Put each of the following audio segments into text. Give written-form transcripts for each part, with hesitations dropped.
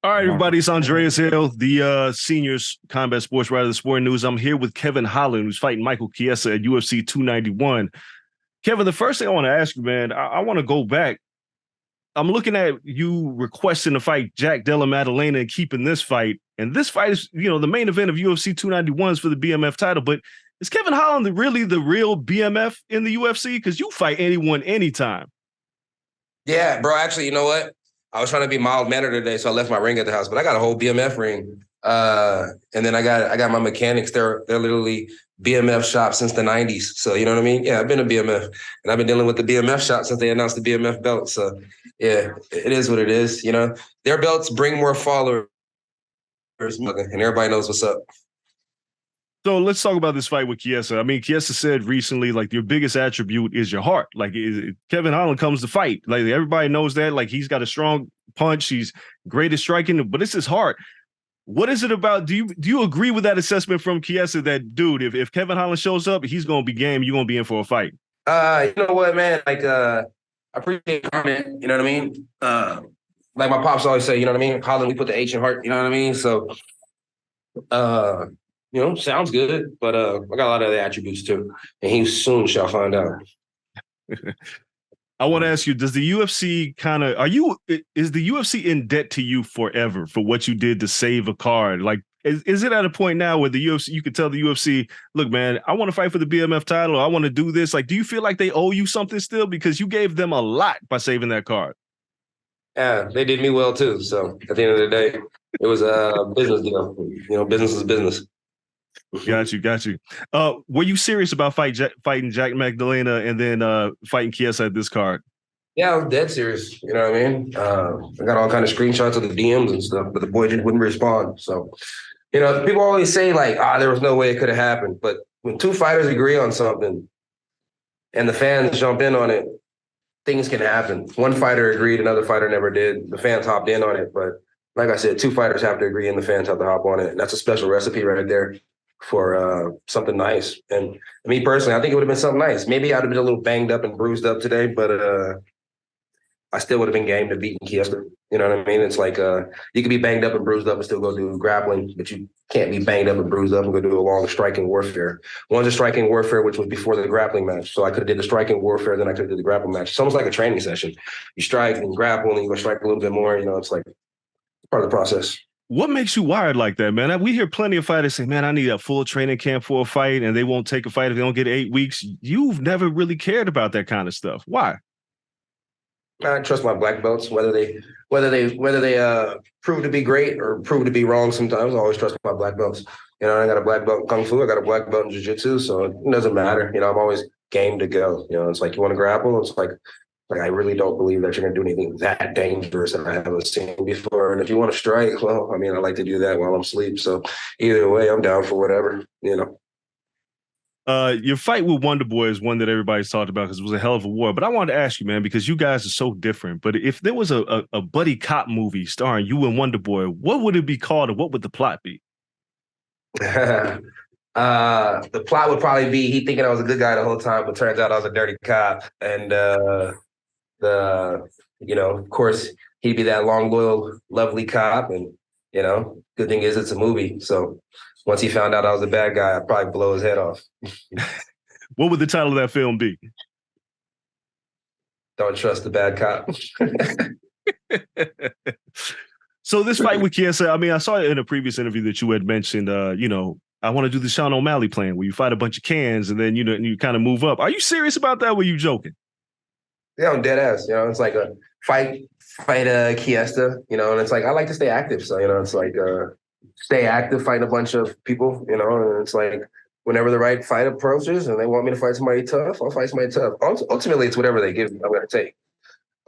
All right, everybody, it's Andreas Hale, the senior combat sports writer of the Sport News. I'm here with Kevin Holland, who's fighting Michael Chiesa at UFC 291. Kevin, the first thing I want to ask you, man, I want to go back. I'm looking at you requesting to fight Jack Magdalena and keeping this fight. And this fight is, the main event of UFC 291 is for the BMF title. But is Kevin Holland really the real BMF in the UFC? Because you fight anyone, anytime. Yeah, bro. Actually, you know what? I was trying to be mild mannered today, so I left my ring at the house. But I got a whole BMF ring, and then I got my mechanics. They're literally BMF shops since the '90s. So you know what I mean? Yeah, I've been a BMF, and I've been dealing with the BMF shop since they announced the BMF belt. So yeah, it is what it is. You know, their belts bring more followers, and everybody knows what's up. So let's talk about this fight with Chiesa. I mean, Chiesa said recently, like, your biggest attribute is your heart. Like, Kevin Holland comes to fight. Like, everybody knows that. Like, he's got a strong punch. He's great at striking, but it's his heart. What is it about? Do you agree with that assessment from Chiesa that, dude, if Kevin Holland shows up, he's going to be game, you're going to be in for a fight? You know what, man? Like, I appreciate the comment. You know what I mean? Like my pops always say, you know what I mean? Holland, we put the H in heart. You know what I mean? So, sounds good, but I got a lot of other attributes too, and he soon shall find out. I want to ask you, does the UFC is the UFC in debt to you forever for what you did to save a card? Like, is it at a point now where the UFC, you could tell the UFC, look, man, I want to fight for the BMF title. I want to do this. Like, do you feel like they owe you something still? Because you gave them a lot by saving that card. Yeah, they did me well too. So at the end of the day, it was a business deal. You know, business is business. Got you. Were you serious about fighting Jack Magdalena and then fighting Chiesa at this card? Yeah, I was dead serious. You know what I mean? I got all kind of screenshots of the DMs and stuff, but the boy just wouldn't respond. So, people always say like, there was no way it could have happened. But when two fighters agree on something and the fans jump in on it, things can happen. One fighter agreed, another fighter never did. The fans hopped in on it. But like I said, two fighters have to agree and the fans have to hop on it. And that's a special recipe right there for something nice. And me personally, I think it would have been something nice. Maybe I'd have been a little banged up and bruised up today, but I still would have been game to beat Chiesa. You know what I mean? It's like you could be banged up and bruised up and still go do grappling, but you can't be banged up and bruised up and go do a long striking warfare. One's a striking warfare, which was before the grappling match. So I could have did the striking warfare, then I could have did the grappling match. It's almost like a training session. You strike and grapple, and you go strike a little bit more. It's like part of the process. What makes you wired like that, man? We hear plenty of fighters say, man, I need a full training camp for a fight, and they won't take a fight if they don't get 8 weeks. You've never really cared about that kind of stuff. Why? I trust my black belts, whether they prove to be great or prove to be wrong sometimes. I always trust my black belts. I got a black belt in Kung Fu. I got a black belt in Jiu-Jitsu, so it doesn't matter. I'm always game to go. It's like, you want to grapple? It's like I really don't believe that you're going to do anything that dangerous that I haven't seen before. And if you want to strike, well, I mean, I like to do that while I'm asleep. So either way, I'm down for whatever, Your fight with Wonder Boy is one that everybody's talked about because it was a hell of a war. But I wanted to ask you, man, because you guys are so different. But if there was a buddy cop movie starring you and Wonder Boy, what would it be called and what would the plot be? The plot would probably be he thinking I was a good guy the whole time, but turns out I was a dirty cop. And of course, he'd be that long, loyal, lovely cop. And, good thing is it's a movie. So once he found out I was a bad guy, I'd probably blow his head off. What would the title of that film be? Don't trust the bad cop. So this fight with Chiesa, I mean, I saw in a previous interview that you had mentioned, I want to do the Sean OMalley plan where you fight a bunch of cans and then, and you kind of move up. Are you serious about that? Or were you joking? Yeah, I'm dead ass. It's like a fight Chiesa, and it's like I like to stay active. So, it's like stay active, fighting a bunch of people, and it's like whenever the right fight approaches and they want me to fight somebody tough, I'll fight somebody tough. Ultimately, it's whatever they give me, I'm going to take.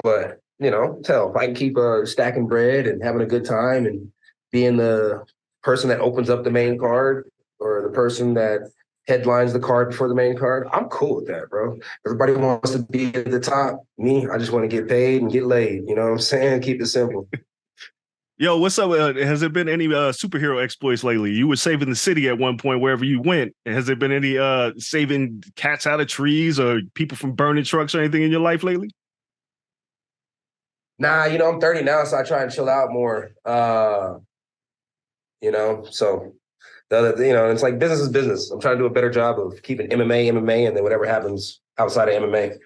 But, if I can keep stacking bread and having a good time and being the person that opens up the main card or the person that headlines the card before the main card, I'm cool with that, bro. Everybody wants to be at the top. Me, I just want to get paid and get laid. You know what I'm saying? Keep it simple. Yo, what's up? Has there been any superhero exploits lately? You were saving the city at one point wherever you went. Has there been any saving cats out of trees or people from burning trucks or anything in your life lately? Nah, I'm 30 now, so I try and chill out more. So it's like business is business. I'm trying to do a better job of keeping MMA, and then whatever happens outside of MMA.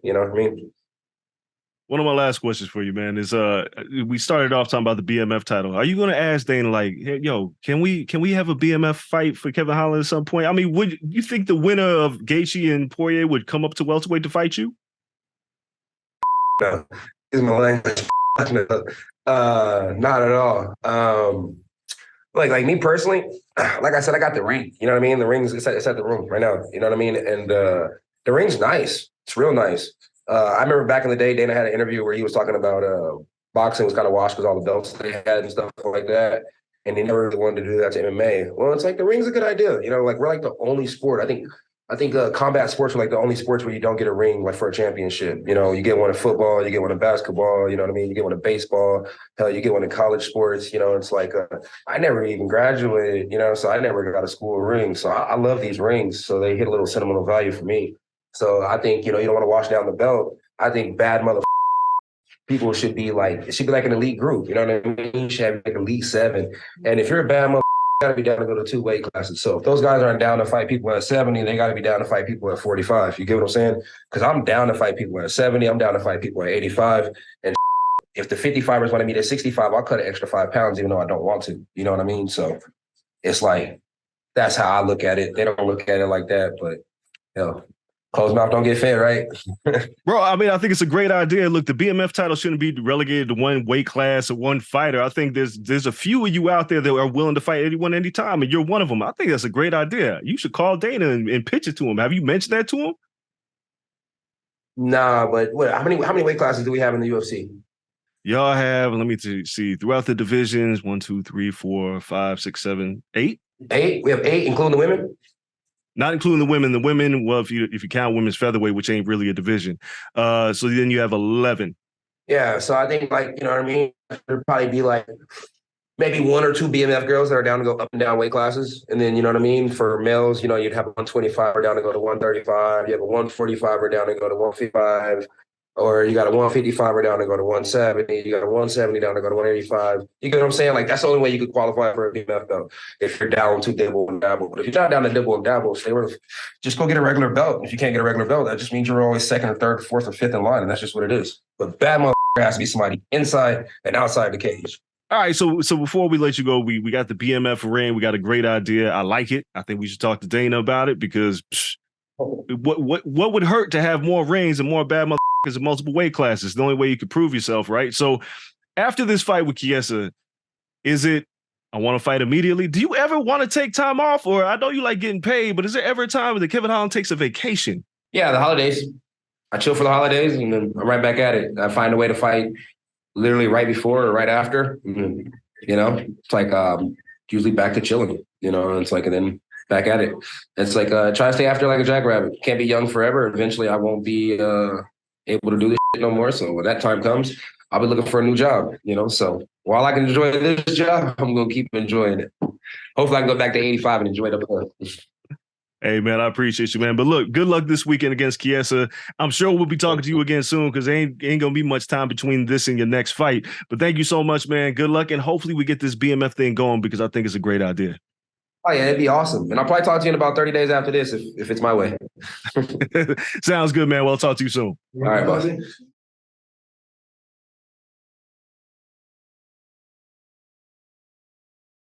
You know what I mean? One of my last questions for you, man, is we started off talking about the BMF title. Are you going to ask Dana, like, hey, yo, can we have a BMF fight for Kevin Holland at some point? I mean, would you think the winner of Gaethje and Poirier would come up to welterweight to fight you? No, is my language. Not at all. Like me personally, like I said, I got the ring. You know what I mean? The ring's it's at the room right now. You know what I mean? And the ring's nice. It's real nice. I remember back in the day, Dana had an interview where he was talking about boxing was kind of washed because all the belts they had and stuff like that. And he never really wanted to do that to MMA. Well, it's like the ring's a good idea. Like we're like the only sport. I think combat sports are like the only sports where you don't get a ring like for a championship. You get one in football, you get one in basketball, you know what I mean? You get one in baseball, hell, you get one in college sports. It's like I never even graduated, so I never got a school ring. So I love these rings. So they hit a little sentimental value for me. So I think, you don't want to wash down the belt. I think bad mother people should be like, it should be like an elite group. You know what I mean? You should have like elite 7. And if you're a bad mother, you got to be down to go to 2 weight classes. So if those guys aren't down to fight people at 70, they got to be down to fight people at 45. You get what I'm saying? Because I'm down to fight people at 70. I'm down to fight people at 85. And if the 55ers want to meet at 65, I'll cut an extra 5 pounds, even though I don't want to. You know what I mean? So it's like, that's how I look at it. They don't look at it like that, but closed mouth don't get fed, right? Bro, I mean, I think it's a great idea. Look, the BMF title shouldn't be relegated to one weight class or one fighter. I think there's a few of you out there that are willing to fight anyone anytime, and you're one of them. I think that's a great idea. You should call Dana and pitch it to him. Have you mentioned that to him? Nah, but how many weight classes do we have in the UFC? Y'all have, let me see, throughout the divisions, 1, 2, 3, 4, 5, 6, 7, 8. 8? We have 8, including the women? Not including the women. The women, well, if you count women's featherweight, which ain't really a division. So then you have 11. Yeah, so I think, like, you know what I mean? There'd probably be like maybe 1 or 2 BMF girls that are down to go up and down weight classes. And then, you know what I mean? For males, you'd have a 125 down to go to 135. You have a 145 down to go to 155. Or you got a 155 down to go to 170. You got a 170 down to go to 185. You get what I'm saying? Like, that's the only way you could qualify for a BMF belt if you're down to dibble and dabble. But if you're not down to dibble and dabble, just go get a regular belt. If you can't get a regular belt, that just means you're always 2nd or 3rd, 4th or 5th in line, and that's just what it is. But bad motherfucker has to be somebody inside and outside the cage. All right, so before we let you go, we got the BMF ring. We got a great idea. I like it. I think we should talk to Dana about it because what would hurt to have more rings and more bad motherfuckers in multiple weight classes? The only way you could prove yourself, right? So after this fight with Chiesa, is it, I want to fight immediately? Do you ever want to take time off? Or I know you like getting paid, but is there ever a time that Kevin Holland takes a vacation? Yeah, the holidays. I chill for the holidays and then I'm right back at it. I find a way to fight literally right before or right after. And, it's like usually back to chilling, it's like, and then back at it. It's like try to stay after like a jackrabbit. Can't be young forever. Eventually I won't be able to do this shit no more. So when that time comes, I'll be looking for a new job, So while I can enjoy this job, I'm going to keep enjoying it. Hopefully I can go back to 85 and enjoy the Hey, man, I appreciate you, man. But look, good luck this weekend against Chiesa. I'm sure we'll be talking to you again soon because there ain't going to be much time between this and your next fight. But thank you so much, man. Good luck. And hopefully we get this BMF thing going because I think it's a great idea. Oh, yeah, it'd be awesome. And I'll probably talk to you in about 30 days after this if it's my way. Sounds good, man. Well, I'll talk to you soon. All right, boss.